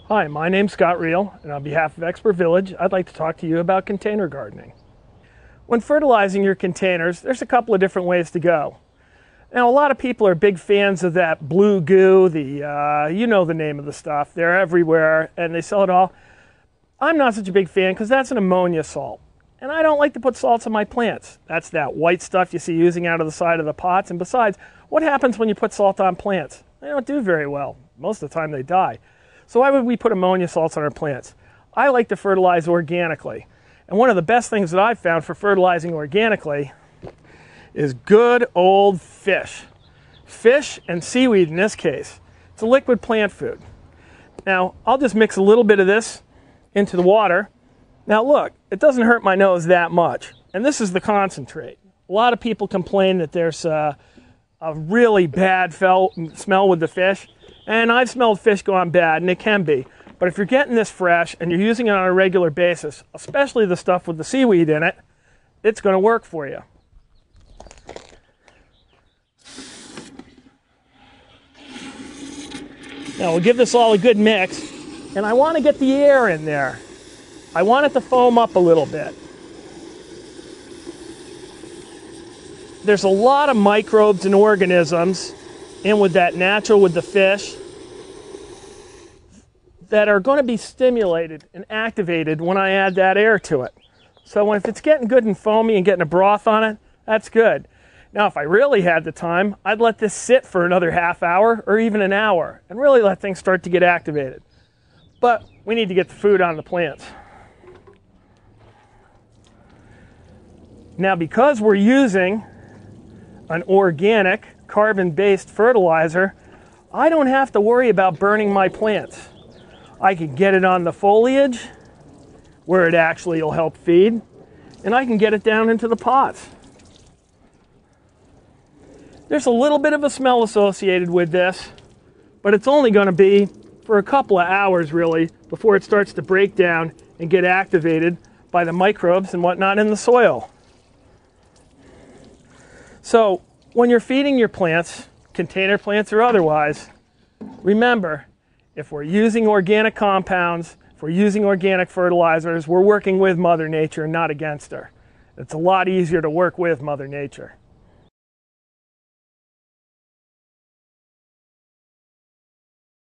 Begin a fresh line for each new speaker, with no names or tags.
Hi, my name's Scott Reel, and on behalf of Expert Village, I'd like to talk to you about container gardening. When fertilizing your containers, there's a couple of different ways to go. Now, a lot of people are big fans of that blue goo, you know the name of the stuff. They're everywhere, and they sell it all. I'm not such a big fan because that's an ammonia salt. And I don't like to put salts on my plants. That's that white stuff you see using out of the side of the pots. And besides, what happens when you put salt on plants? They don't do very well. Most of the time they die. So why would we put ammonia salts on our plants? I like to fertilize organically. And one of the best things that I've found for fertilizing organically is good old fish. Fish and seaweed in this case. It's a liquid plant food. Now, I'll just mix a little bit of this into the water. Now look, it doesn't hurt my nose that much. And this is the concentrate. A lot of people complain that there's a really bad smell with the fish. And I've smelled fish gone bad, and it can be. But if you're getting this fresh and you're using it on a regular basis, especially the stuff with the seaweed in it, it's going to work for you. Now we'll give this all a good mix, and I want to get the air in there. I want it to foam up a little bit. There's a lot of microbes and organisms in with that natural with the fish that are going to be stimulated and activated when I add that air to it. So if it's getting good and foamy and getting a broth on it, that's good. Now if I really had the time, I'd let this sit for another half hour or even an hour and really let things start to get activated. But we need to get the food on the plants. Now because we're using an organic carbon-based fertilizer, I don't have to worry about burning my plants. I can get it on the foliage where it actually will help feed, and I can get it down into the pots. There's a little bit of a smell associated with this, but it's only going to be for a couple of hours really before it starts to break down and get activated by the microbes and whatnot in the soil. So when you're feeding your plants, container plants or otherwise, remember, if we're using organic compounds, if we're using organic fertilizers, we're working with Mother Nature, not against her. It's a lot easier to work with Mother Nature.